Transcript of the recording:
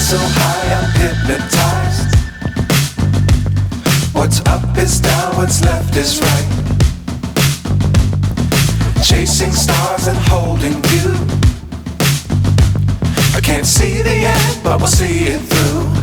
so high I'm hypnotized. What's up is down, what's left is right. Chasing stars and holding you. I can't see the end, but we'll see it through.